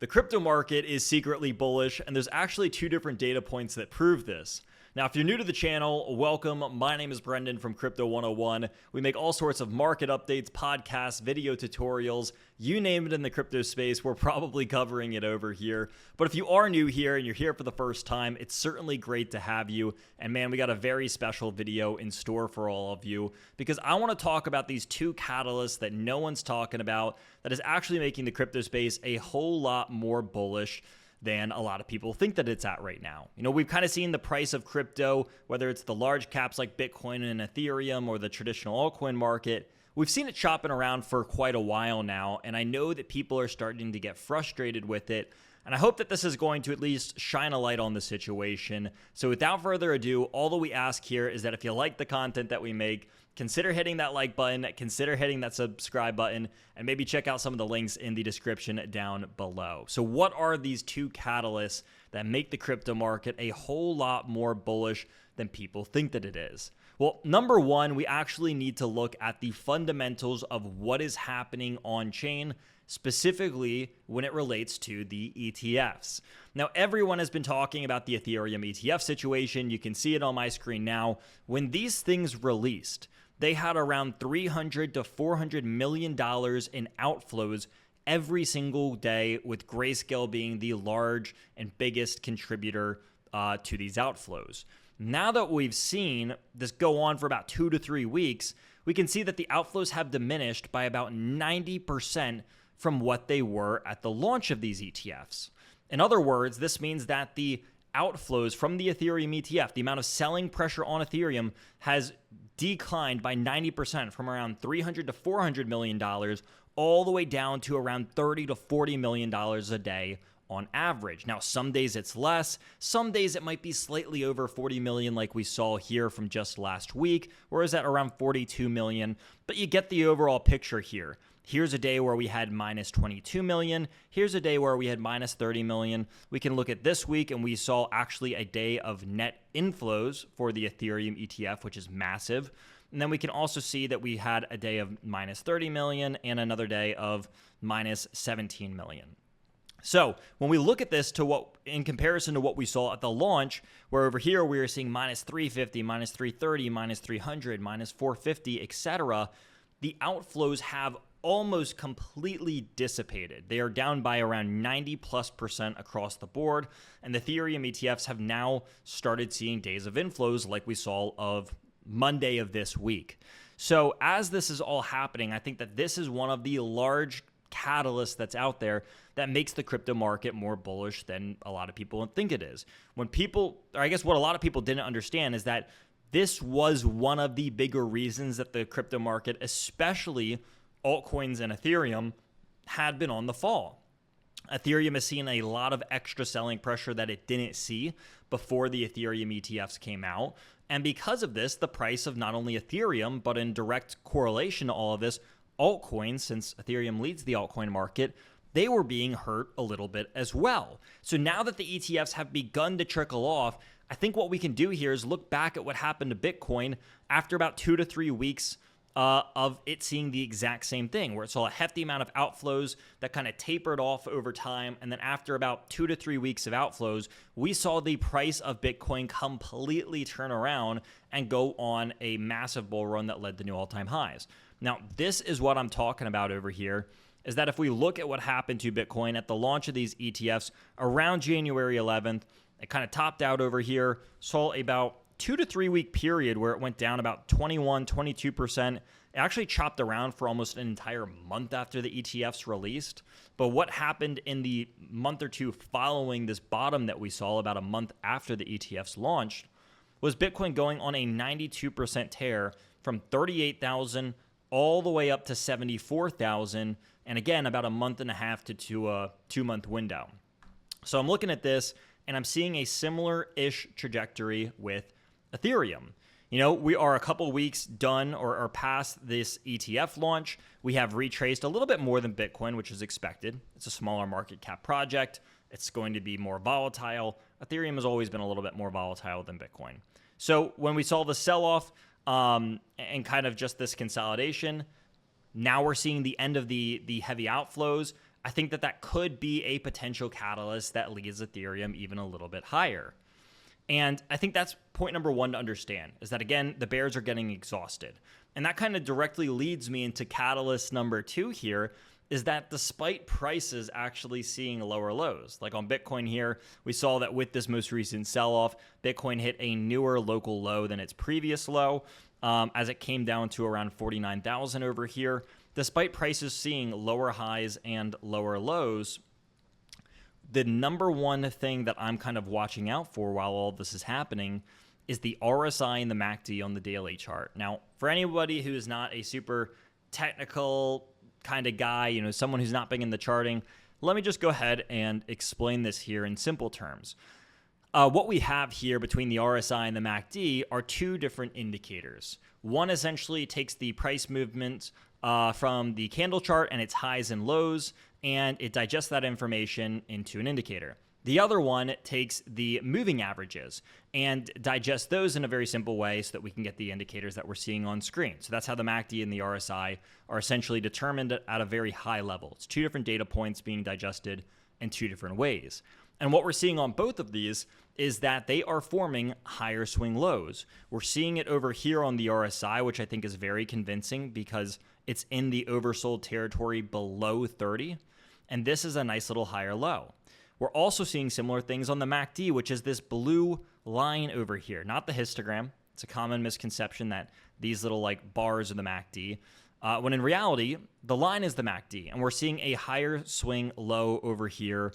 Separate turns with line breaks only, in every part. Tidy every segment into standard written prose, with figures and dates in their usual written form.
The crypto market is secretly bullish, and there's actually two different data points that prove this. Now, if you're new to the channel, welcome. My name is Brendan from Crypto 101. We make all sorts of market updates, podcasts, video tutorials, you name it in the crypto space, we're probably covering it over here. But if you are new here and you're here for the first time, it's certainly great to have you. And man, we got a very special video in store for all of you because I want to talk about these two catalysts that no one's talking about that is actually making the crypto space a whole lot more bullish than a lot of people think that it's at right now. You know, we've kind of seen the price of crypto, whether it's the large caps like Bitcoin and Ethereum or the traditional altcoin market. We've seen it chopping around for quite a while now, and I know that people are starting to get frustrated with it. And I hope that this is going to at least shine a light on the situation. So without further ado, all that we ask here is that if you like the content that we make, consider hitting that like button, consider hitting that subscribe button, and maybe check out some of the links in the description down below. So what are these two catalysts that make the crypto market a whole lot more bullish than people think that it is? Well, number one, we actually need to look at the fundamentals of what is happening on chain, specifically when it relates to the ETFs. Now, everyone has been talking about the Ethereum ETF situation. You can see it on my screen now. When these things released, they had around $300 to $400 million in outflows every single day, with Grayscale being the large and biggest contributor to these outflows. Now that we've seen this go on for about 2 to 3 weeks, we can see that the outflows have diminished by about 90% from what they were at the launch of these ETFs. In other words, this means that the outflows from the Ethereum ETF, the amount of selling pressure on Ethereum, has declined by 90% from around $300 to $400 million all the way down to around $30 to $40 million a day on average. Now, some days it's less, some days it might be slightly over 40 million like we saw here from just last week, whereas at around 42 million, but you get the overall picture here. Here's a day where we had minus 22 million. Here's a day where we had minus 30 million. We can look at this week and we saw actually a day of net inflows for the Ethereum ETF, which is massive. And then we can also see that we had a day of minus 30 million and another day of minus 17 million. So when we look at this to what, in comparison to what we saw at the launch, where over here we were seeing minus 350, minus 330, minus 300, minus 450, etc., the outflows have almost completely dissipated. They are down by around 90+% across the board, and the Ethereum ETFs have now started seeing days of inflows like we saw of Monday of this week. So as this is all happening, I think that this is one of the large catalyst that's out there that makes the crypto market more bullish than a lot of people think it is. When people, or I guess what a lot of people didn't understand is that this was one of the bigger reasons that the crypto market, especially altcoins and Ethereum, had been on the fall. Ethereum has seen a lot of extra selling pressure that it didn't see before the Ethereum ETFs came out. And because of this, the price of not only Ethereum, but in direct correlation to all of this, altcoins, since Ethereum leads the altcoin market, they were being hurt a little bit as well. So now that the ETFs have begun to trickle off, I think what we can do here is look back at what happened to Bitcoin after about 2 to 3 weeks of it seeing the exact same thing, where it saw a hefty amount of outflows that kind of tapered off over time. And then after about 2 to 3 weeks of outflows, we saw the price of Bitcoin completely turn around and go on a massive bull run that led to new all-time highs. Now, this is what I'm talking about over here, is that if we look at what happened to Bitcoin at the launch of these ETFs around January 11th, it kind of topped out over here, saw about 2 to 3 week period where it went down about 21, 22%. It actually chopped around for almost an entire month after the ETFs released. But what happened in the month or two following this bottom that we saw about a month after the ETFs launched was Bitcoin going on a 92% tear from 38,000 all the way up to 74,000, and again, about a month and a half to a 2-month window. So I'm looking at this, and I'm seeing a similar-ish trajectory with Ethereum. You know, we are a couple weeks done or past this ETF launch. We have retraced a little bit more than Bitcoin, which is expected. It's a smaller market cap project. It's going to be more volatile. Ethereum has always been a little bit more volatile than Bitcoin. So when we saw the sell-off, and kind of just this consolidation, now we're seeing the end of the heavy outflows. I think that that could be a potential catalyst that leads Ethereum even a little bit higher. And I think that's point number one to understand, is that, again, the bears are getting exhausted. And that kind of directly leads me into catalyst number two here, is that despite prices actually seeing lower lows, like on Bitcoin here, we saw that with this most recent sell-off, Bitcoin hit a newer local low than its previous low, as it came down to around 49,000 over here. Despite prices seeing lower highs and lower lows, the number one thing that I'm kind of watching out for while all this is happening is the RSI and the MACD on the daily chart. Now, for anybody who is not a super technical kind of guy, someone who's not big in the charting, let me just go ahead and explain this here in simple terms. What we have here between the RSI and the MACD are two different indicators. One essentially takes the price movement from the candle chart and its highs and lows, and it digests that information into an indicator. The other one takes the moving averages and digests those in a very simple way so that we can get the indicators that we're seeing on screen. So that's how the MACD and the RSI are essentially determined at a very high level. It's two different data points being digested in two different ways. And what we're seeing on both of these is that they are forming higher swing lows. We're seeing it over here on the RSI, which I think is very convincing because it's in the oversold territory below 30. And this is a nice little higher low. We're also seeing similar things on the MACD, which is this blue line over here, not the histogram. It's a common misconception that these little bars are the MACD, when in reality, the line is the MACD, and we're seeing a higher swing low over here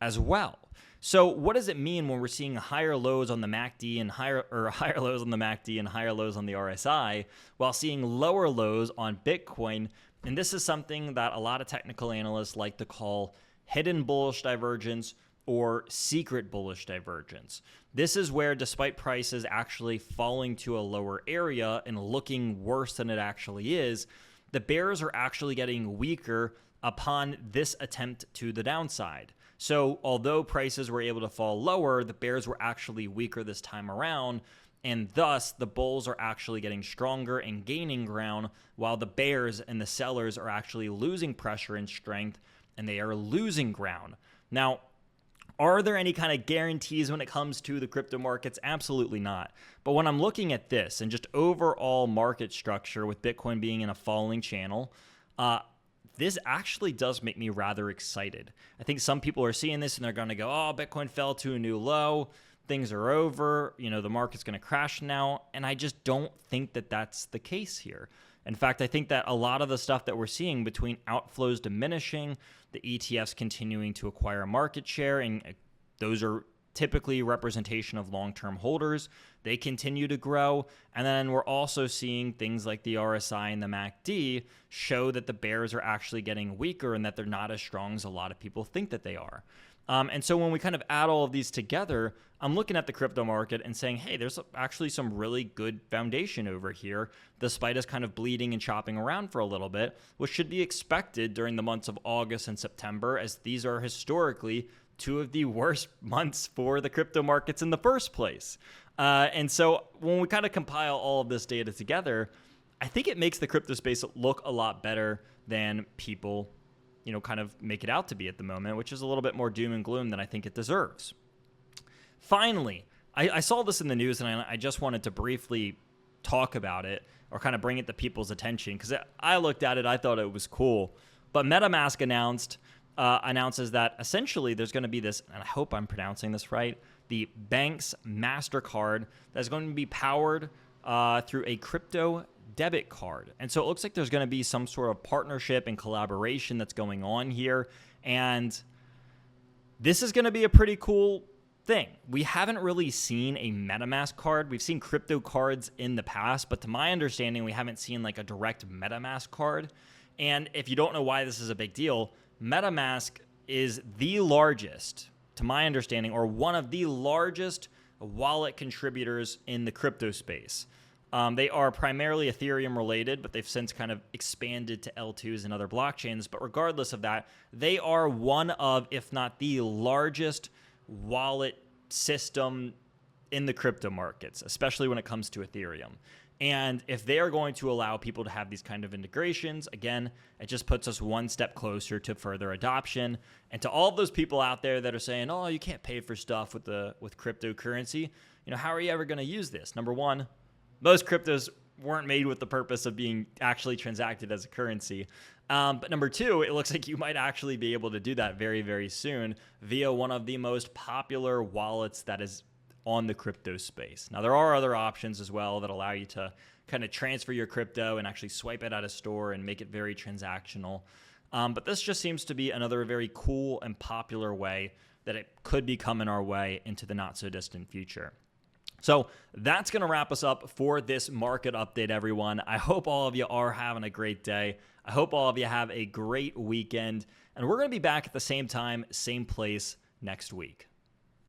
as well. So what does it mean when we're seeing higher lows on the MACD and higher lows on the MACD and higher lows on the RSI, while seeing lower lows on Bitcoin? And this is something that a lot of technical analysts like to call hidden bullish divergence or secret bullish divergence. This is where, despite prices actually falling to a lower area and looking worse than it actually is, the bears are actually getting weaker upon this attempt to the downside. So although prices were able to fall lower, the bears were actually weaker this time around, and thus the bulls are actually getting stronger and gaining ground, while the bears and the sellers are actually losing pressure and strength, and they are losing ground. Now, are there any kind of guarantees when it comes to the crypto markets? Absolutely not. But when I'm looking at this and just overall market structure with Bitcoin being in a falling channel, this actually does make me rather excited. I think some people are seeing this and they're going to go, oh, Bitcoin fell to a new low. Things are over. The market's going to crash now. And I just don't think that that's the case here. In fact, I think that a lot of the stuff that we're seeing between outflows diminishing, the ETFs continuing to acquire market share, and those are typically representation of long-term holders. They continue to grow. And then we're also seeing things like the RSI and the MACD show that the bears are actually getting weaker and that they're not as strong as a lot of people think that they are. And so when we kind of add all of these together, I'm looking at the crypto market and saying, hey, there's actually some really good foundation over here, despite us kind of bleeding and chopping around for a little bit, which should be expected during the months of August and September, as these are historically two of the worst months for the crypto markets in the first place. And so when we kind of compile all of this data together, I think it makes the crypto space look a lot better than people kind of make it out to be at the moment, which is a little bit more doom and gloom than I think it deserves. Finally, I saw this in the news, and I just wanted to briefly talk about it or kind of bring it to people's attention, because I looked at it, I thought it was cool. But MetaMask announces that essentially there's going to be this, and I hope I'm pronouncing this right, the bank's MasterCard that's going to be powered through a crypto debit card. And so it looks like there's going to be some sort of partnership and collaboration that's going on here. And this is going to be a pretty cool thing. We haven't really seen a MetaMask card. We've seen crypto cards in the past, but to my understanding, we haven't seen a direct MetaMask card. And if you don't know why this is a big deal, MetaMask is the largest, to my understanding, or one of the largest wallet contributors in the crypto space. They are primarily Ethereum related, but they've since kind of expanded to L2s and other blockchains. But regardless of that, they are one of, if not the largest wallet system in the crypto markets, especially when it comes to Ethereum. And if they are going to allow people to have these kind of integrations, again, it just puts us one step closer to further adoption. And to all of those people out there that are saying, oh, you can't pay for stuff with cryptocurrency, how are you ever going to use this? Number one, most cryptos weren't made with the purpose of being actually transacted as a currency. But number two, it looks like you might actually be able to do that very, very soon via one of the most popular wallets that is on the crypto space. Now, there are other options as well that allow you to kind of transfer your crypto and actually swipe it at a store and make it very transactional. But this just seems to be another very cool and popular way that it could be coming our way into the not so distant future. So that's going to wrap us up for this market update, everyone. I hope all of you are having a great day. I hope all of you have a great weekend. And we're going to be back at the same time, same place next week.